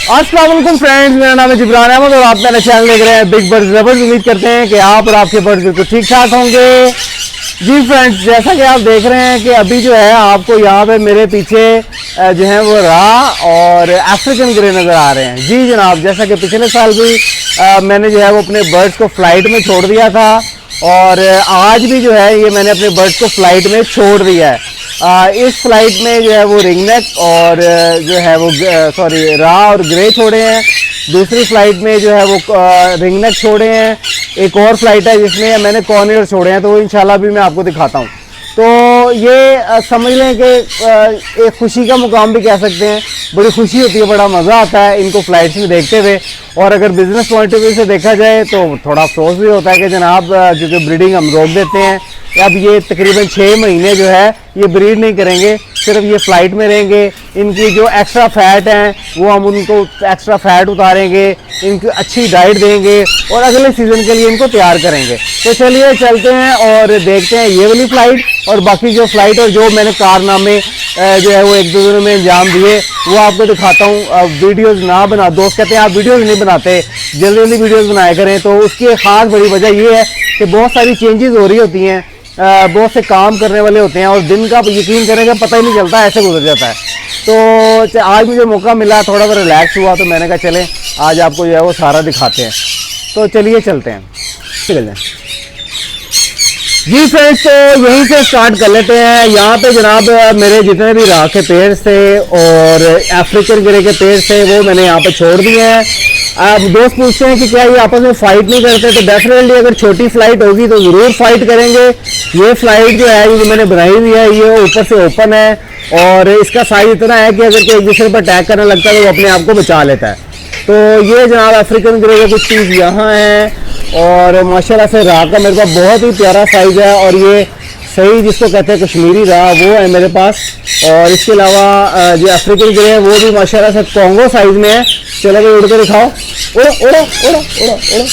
अस्सलाम वालेकुम फ्रेंड्स, मेरा नाम है जिब्रान अहमद और आप मेरा चैनल देख रहे हैं बिग बर्ड्स लवर्स। उम्मीद करते हैं कि आप और आपके बर्ड्स बिल्कुल ठीक ठाक होंगे। जी फ्रेंड्स, जैसा कि आप देख रहे हैं कि अभी जो है आपको यहाँ पे मेरे पीछे जो है वो राह और अफ्रीकन ग्रे नज़र आ रहे हैं। जी जनाब, जैसा कि पिछले साल भी मैंने जो है वो अपने बर्ड्स को फ्लाइट में छोड़ दिया था और आज भी जो है ये मैंने अपने बर्ड्स को फ्लाइट में छोड़ दिया है। इस फ्लाइट में जो है वो रिंगनेक और जो है वो राह और ग्रे छोड़े हैं। दूसरी फ्लाइट में जो है वो रिंगनेक छोड़े हैं। एक और फ्लाइट है जिसमें मैंने कॉर्नियर छोड़े हैं, तो वो इंशाल्लाह भी मैं आपको दिखाता हूँ। तो ये समझ लें कि एक खुशी का मुकाम भी कह सकते हैं। बड़ी खुशी होती है, बड़ा मज़ा आता है इनको फ्लाइट्स में देखते हुए। और अगर बिज़नेस पॉइंट ऑफ व्यू से देखा जाए तो थोड़ा अफसोस भी होता है कि जनाब क्योंकि ब्रीडिंग हम रोक देते हैं। अब ये तकरीबन 6 महीने जो है ये ब्रीड नहीं करेंगे, सिर्फ ये फ्लाइट में रहेंगे। इनकी जो एक्स्ट्रा फैट हैं वो हम उनको एक्स्ट्रा फैट उतारेंगे, इनको अच्छी डाइट देंगे और अगले सीज़न के लिए इनको तैयार करेंगे। तो चलिए चलते हैं और देखते हैं ये वाली फ़्लाइट और बाकी जो फ़्लाइट और जो मैंने कारनामे जो है वो 1-2 दिनों में अंजाम दिए वो आपको दिखाता हूँ। वीडियोज़ ना बना, दोस्त कहते हैं आप वीडियोज़ नहीं बनाते, जल्दी जल्दी वीडियोज़ बनाया करें। तो उसकी एक ख़ास बड़ी वजह ये है कि बहुत सारी चेंजेस हो रही होती हैं, बहुत से काम करने वाले होते हैं और दिन का यकीन करें कि पता ही नहीं चलता, ऐसे गुजर जाता है। तो आज मुझे मौका मिला, थोड़ा सा रिलैक्स हुआ, तो मैंने कहा चलें आज आपको जो है वो सारा दिखाते हैं। तो चलिए चलते हैं, चल जाएं। जी फ्रेंड्स, तो यहीं से स्टार्ट कर लेते हैं। यहाँ पे जनाब मेरे जितने भी राह के पेड़ थे और अफ्रीकन ग्रे के पेड़ थे वो मैंने यहाँ पे छोड़ दिए हैं। अब दोस्त पूछते हैं कि क्या ये आपस में फाइट नहीं करते, तो डेफिनेटली अगर छोटी फ्लाइट होगी तो ज़रूर फाइट करेंगे। ये फ्लाइट जो है ये मैंने बनाई हुई है, ये ऊपर से ओपन है और इसका साइज इतना है कि अगर कोई एक दूसरे पर अटैक करने लगता है तो वो अपने आप को बचा लेता है। तो ये जनाब अफ्रीकन ग्रे का कुछ चीज़ यहाँ है और माशाल्लाह से राह का मेरे पास बहुत ही प्यारा साइज़ है और ये सही जिसको कहते हैं कश्मीरी राह वो है मेरे पास। और इसके अलावा जो अफ्रीकन ग्रे है वो भी माशाल्लाह से कॉन्गो साइज़ में है। चलो भाई उड़ के दिखाओ, उड़ो उड़ो उड़ो उड़ो उड़ो।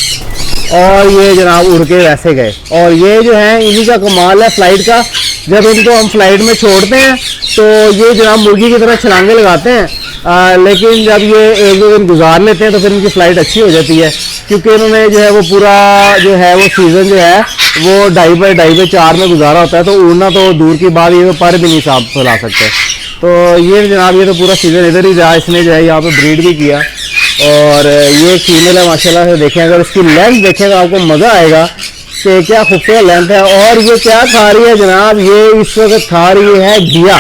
और ये जनाब उड़ के वैसे गए। और ये जो है इन्हीं का कमाल है फ्लाइट का, जब इनको हम फ्लाइट में छोड़ते हैं तो ये जनाब मुर्गी की तरह छलांगे लगाते हैं, लेकिन जब ये 1-2 दिन गुजार लेते हैं तो फिर इनकी फ़्लाइट अच्छी हो जाती है, क्योंकि इन्होंने जो है वो पूरा जो है वो सीज़न जो है वो 2.5/4 में गुजारा होता है। तो उड़ना तो दूर की बात, ये तो पर भी नहीं साफ फैला सकते। तो ये जनाब ये तो पूरा सीज़न इधर ही रहा, इसने जो है यहाँ पे ब्रीड भी किया। और ये फीमेल है माशाल्लाह से, देखें अगर इसकी लेंथ देखें तो आपको मज़ा आएगा कि क्या खूबसूरत लेंथ है। और ये क्या खा रही है जनाब, ये इस वक्त खा रही है घिया।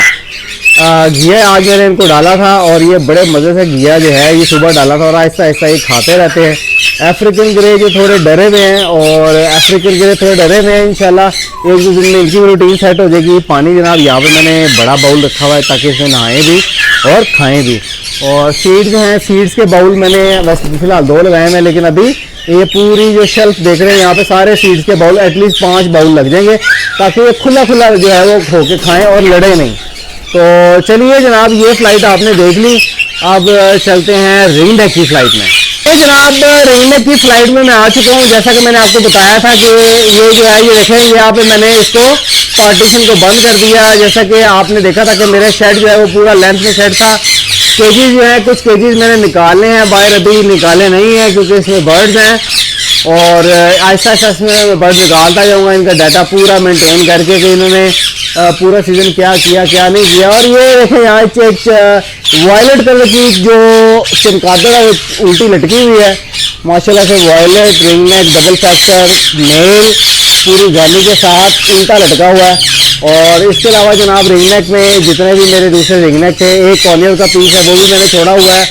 घिया आज मैंने इनको डाला था और ये बड़े मज़े से घिया जो है ये सुबह डाला था और आहिस्ता आहिस्ता ये खाते रहते हैं। अफ्रीकन ग्रे जो थोड़े डरे हुए हैं और अफ्रीकन ग्रे थोड़े डरे हुए हैं, इंशाल्लाह 1-2 दिन में इनकी रूटीन सेट हो जाएगी। पानी जनाब यहाँ पे मैंने बड़ा बाउल रखा हुआ है ताकि इसमें नहाएं भी और खाएं भी। और सीड्स हैं, सीड्स के बाउल मैंने वैसे फिलहाल 2 लगाए हैं, लेकिन अभी ये पूरी जो शेल्फ देख रहे हैं यहाँ पे सारे सीड्स के बाउल एटलीस्ट 5 बाउल लग जाएंगे ताकि ये खुला खुला जो है वो होके खाएं और लड़े नहीं। तो चलिए जनाब ये फ़्लाइट आपने देख ली, अब चलते हैं रिंगनेक की फ़्लाइट में। ये जनाब रिंगनेक की फ़्लाइट में मैं आ चुका हूँ। जैसा कि मैंने आपको बताया था कि ये जो है ये देखें यहाँ पे मैंने इसको पार्टीशन को बंद कर दिया। जैसा कि आपने देखा था कि मेरे शेड जो है वो पूरा लेंथ में शेड था। केजीज जो है कुछ केजीज मैंने निकाले हैं बाहर, अभी निकाले नहीं हैं क्योंकि इसमें बर्ड्स हैं और आहिस्ता आहिस्ता इसमें बर्ड निकालता जाऊँगा इनका डाटा पूरा मेंटेन करके कि इन्होंने पूरा सीज़न क्या किया क्या नहीं किया। और ये देखें यहाँ एक वायलेट कलर की जो चमगादड़ है उल्टी लटकी हुई है माशाल्लाह से। Violet ringneck double factor male पूरी गाली के साथ उल्टा लटका हुआ है। और इसके अलावा जनाब रिंगनेक में जितने भी मेरे दूसरे रिंगनेक थे, एक कॉर्नियर का पीस है वो भी मैंने छोड़ा हुआ है।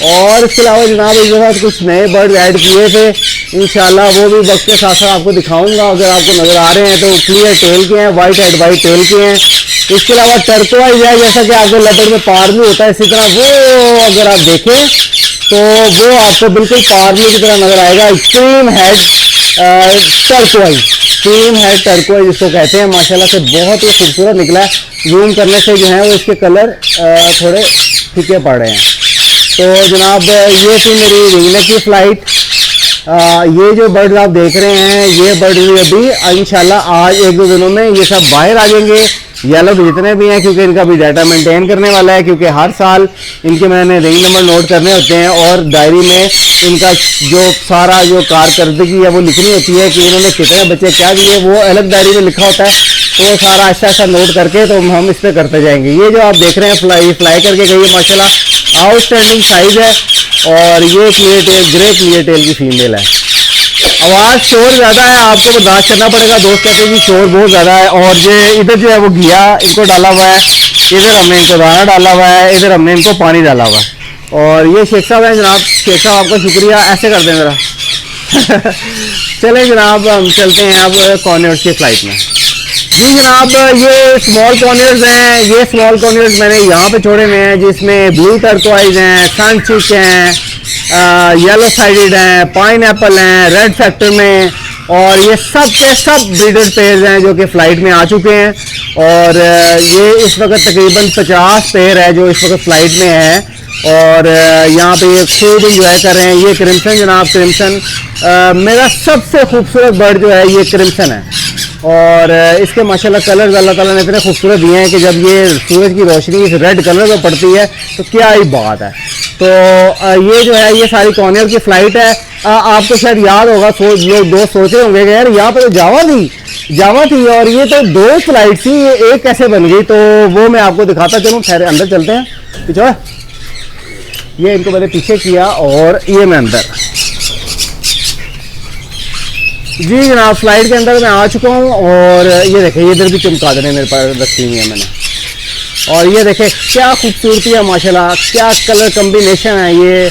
और इसके अलावा जनाब इसके साथ कुछ नए बर्ड ऐड किए थे, इंशाल्लाह वो भी वक्त के साथ साथ आपको दिखाऊंगा। अगर आपको नज़र आ रहे हैं तो क्लियर टेल के हैं, वाइट हेड वाइट टेल के हैं। इसके अलावा टर्कोइज है, जैसा कि आपको लेपर्ड में पार्ली होता है इसी तरह वो अगर आप देखें तो वो आपको बिल्कुल पार्ली की तरह नज़र आएगा। Cream head turquoise, cream head turquoise इसको कहते हैं। माशाल्लाह से बहुत ही खूबसूरत निकला है, जूम करने से जो है वो इसके कलर थोड़े फीके पड़ रहे हैं। तो जनाब ये थी मेरी रिंगनेक की फ़्लाइट। ये जो बर्ड्स आप देख रहे हैं ये बर्ड्स भी अभी इंशाल्लाह आज 1-2 दिनों में ये सब बाहर आ जाएंगे। येलो भी जितने भी हैं, क्योंकि इनका भी डाटा मेंटेन करने वाला है, क्योंकि हर साल इनके मैंने रिंग नंबर नोट करने होते हैं और डायरी में इनका जो सारा जो कारकर्दगी है वो लिखनी होती है कि इन्होंने कितने बच्चे क्या दिए, वो अलग डायरी में लिखा होता है। तो वो सारा ऐसा ऐसा नोट करके तो हम इस पर करते जाएंगे। ये जो आप देख रहे हैं फ्लाई करके गई है माशाल्लाह, आउटस्टैंडिंग साइज है। और ये clear tail, grey clear tail की फीमेल है। आवाज़ शोर ज़्यादा है, आपको बर्दाश्त करना पड़ेगा। दोस्त कहते हैं कि शोर बहुत ज़्यादा है। और ये इधर जो है वो घिया इनको डाला हुआ है, इधर हमने इनको दाना डाला हुआ है, इधर हमने इनको पानी डाला हुआ है। और ये शेख साहब है जनाब, शेख साहब आपका शुक्रिया, ऐसे कर दें ज़रा। चलें जनाब, हम चलते हैं अब कॉर्नर्स की फ्लाइट में। जी जनाब, ये स्मॉल कॉर्नर्स हैं। ये स्मॉल कॉर्नर्स मैंने यहाँ पे छोड़े हुए हैं, जिसमें ब्लू टर्कोइज हैं, सनचिक हैं, येलो साइडेड हैं, पाइन एप्पल हैं, रेड फैक्टर में। और ये सब के सब ब्रीडर पेयर हैं जो कि फ़्लाइट में आ चुके हैं। और ये इस वक्त तकरीबन 50 पेयर है जो इस वक्त फ़्लाइट में है। और यहाँ पे ये खूब इंजॉय कर रहे हैं। ये क्रिम्सन जनाब, क्रिम्सन मेरा सबसे खूबसूरत बर्ड जो है ये क्रिम्सन है। और इसके माशाल्लाह कलर्स अल्लाह ताला ने इतने खूबसूरत दिए हैं कि जब ये सूरज की रोशनी इस रेड कलर पर पड़ती है तो क्या ही बात है। तो ये जो है ये सारी कॉर्नियर की फ़्लाइट है। आपको शायद याद होगा, लोग दोस्त सोचे होंगे कि यार यहाँ पे तो जावा थी और ये तो 2 फ्लाइट थी, ये एक कैसे बन गई। तो वो मैं आपको दिखाता चलूँ। ठहरे, अंदर चलते हैं। पीछे ये इनको मैंने पीछे किया और ये मैं अंदर। जी जनाब, फ्लाइट के अंदर मैं आ चुका हूँ। और ये देखें, ये इधर भी चमगादड़ें मेरे पास रखी हुई है मैंने। और ये देखें क्या खूबसूरती है माशाल्लाह, क्या कलर कम्बिनेशन है। ये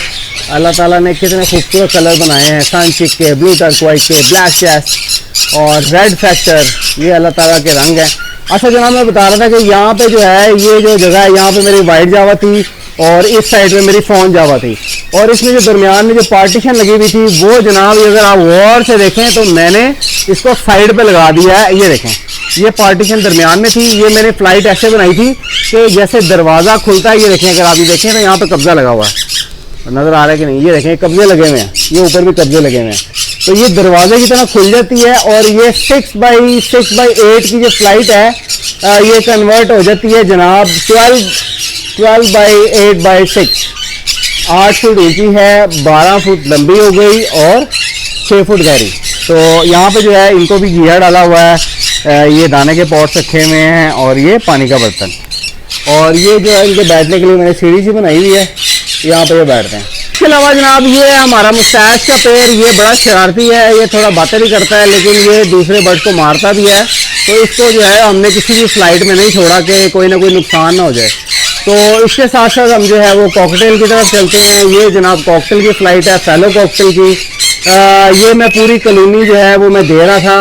अल्लाह ताला ने कितने खूबसूरत कलर बनाए हैं, सनचिक के, ब्लू टर्कोइज के, ब्लैक चेस्ट और रेड फैक्टर। ये अल्लाह ताला के रंग हैं। अच्छा जनाब, मैं बता रहा था कि यहाँ पे जो है ये जो जगह है, यहाँ पे मेरी वाइट जावा थी और इस साइड में मेरी फ़ोन जावा थी। और इसमें जो दरमियान में जो पार्टीशन लगी हुई थी वो जनाब, अगर आप गौर से देखें तो मैंने इसको साइड पे लगा दिया है। ये देखें, ये पार्टीशन दरमियान में थी। ये मैंने फ़्लाइट ऐसे बनाई थी कि जैसे दरवाज़ा खुलता है। ये देखें, अगर आप ये देखें तो यहाँ पर कब्ज़ा लगा हुआ है, नज़र आ रहा है कि नहीं। ये देखें, कब्जे लगे हुए हैं, ये ऊपर भी कब्जे लगे हुए हैं। तो ये दरवाजे की तरह खुल जाती है। और ये 6x8 की जो फ्लाइट है ये कन्वर्ट हो जाती है जनाब 12x8x6। 8 फुट ऊंची है, 12 फुट लंबी हो गई और 6 फुट गहरी। तो यहाँ पे जो है इनको भी घिया डाला हुआ है। ये दाने के पॉट्स रखे हुए हैं और ये पानी का बर्तन। और ये जो है इनके बैठने के लिए मैंने सीढ़ी सी बनाई हुई है, यहाँ पे ये बैठते हैं। इसके अलावा जनाब ये हमारा मुस्टैच का पेड़, ये बड़ा शरारती है। ये थोड़ा बातें भी करता है लेकिन ये दूसरे बर्ड को मारता भी है। तो इसको जो है हमने किसी भी फ्लाइट में नहीं छोड़ा कि कोई ना कोई नुकसान ना हो जाए। तो इसके साथ साथ हम जो है वो कॉकटेल की तरफ चलते हैं। ये जनाब कॉकटेल की फ़्लाइट है, फैलो कॉकटेल की। ये मैं पूरी कॉलोनी जो है वो मैं दे रहा था।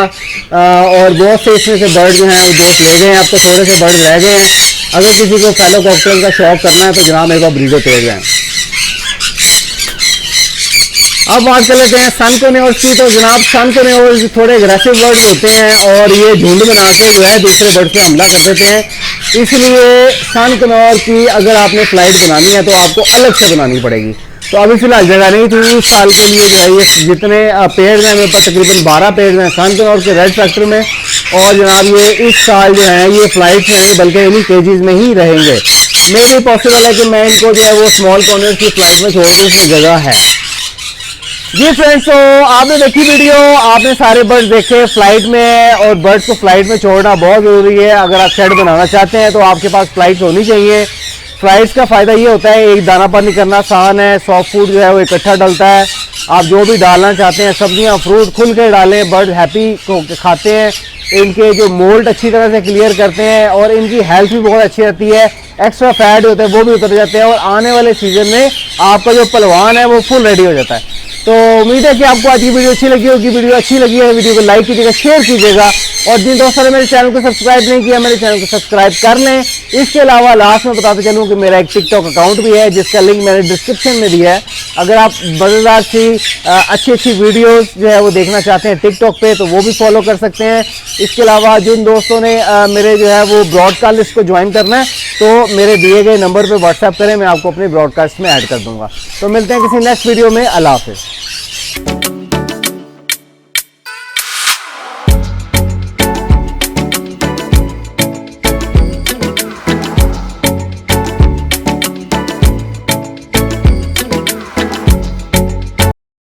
और बहुत से इसमें से बर्ड जो हैं वो दोस्त ले गए हैं। अब तो थोड़े से बर्ड रह गए हैं। अगर किसी को फैलो कॉकटेल का शौक करना है तो जनाब मेरे पास ब्रीडर पेड़ जाएँ। अब बात कर लेते हैं सन कॉर्नियर्स की। तो जनाब सन कॉर्नियर्स थोड़े एग्रेसिव बर्ड होते हैं और ये झुंड बना के जो है दूसरे बर्ड पे हमला कर देते हैं। इसलिए सन कॉर्नियर की अगर आपने फ्लाइट बनानी है तो आपको अलग से बनानी पड़ेगी। तो अभी फिलहाल जगह नहीं थी। इस साल के लिए जो है ये जितने पेड़ हैं मेरे पास तकरीबन 12 पेड़ हैं सन कॉर्नियर के रेड फैक्टर में। और जनाब ये इस साल जो है ये फ्लाइट में नहीं बल्कि इन्हीं केजेस में ही रहेंगे। मे भी पॉसिबल है कि मैं इनको जो है वो स्मॉल कॉर्नियर्स की फ्लाइट में छोड़ दूँ, इसमें जगह है। जी फ्रेंड्स, तो आपने देखी वीडियो, आपने सारे बर्ड्स देखे फ्लाइट में। और बर्ड्स को फ्लाइट में छोड़ना बहुत ज़रूरी है। अगर आप शेड बनाना चाहते हैं तो आपके पास फ्लाइट्स होनी चाहिए। फ्लाइट्स का फ़ायदा ये होता है, एक दाना पानी करना आसान है, सॉफ्ट फूड जो है वो इकट्ठा डलता है। आप जो भी डालना चाहते हैं, सब्जियां फ्रूट खुल के डालें, बर्ड हैप्पी खाते हैं। इनके जो मोल्ड अच्छी तरह से क्लियर करते हैं और इनकी हेल्थ भी बहुत अच्छी रहती है। एक्स्ट्रा फैट होते हैं वो भी उतर जाते हैं और आने वाले सीजन में आपका जो पहलवान है वो फुल रेडी हो जाता है। तो उम्मीद है कि आपको आज की वीडियो अच्छी लगी होगी। वीडियो अच्छी लगी है वीडियो को लाइक कीजिएगा, शेयर कीजिएगा। और जिन दोस्तों ने मेरे चैनल को सब्सक्राइब नहीं किया मेरे चैनल को सब्सक्राइब कर लें। इसके अलावा लास्ट में बताते चलूँ कि मेरा एक टिकटॉक अकाउंट भी है जिसका लिंक मैंने डिस्क्रिप्शन में दिया है। अगर आप मज़ेदार सी अच्छी वीडियोस जो है वो देखना चाहते हैं टिकटॉक पे तो वो भी फॉलो कर सकते हैं। इसके अलावा जिन दोस्तों ने मेरे जो है वो ब्रॉडकास्ट लिस्ट को ज्वाइन करना है तो मेरे दिए गए नंबर पर व्हाट्सएप करें, मैं आपको अपने ब्रॉडकास्ट में ऐड कर दूंगा। तो मिलते हैं किसी नेक्स्ट वीडियो में। अल्लाह हाफ़िज़।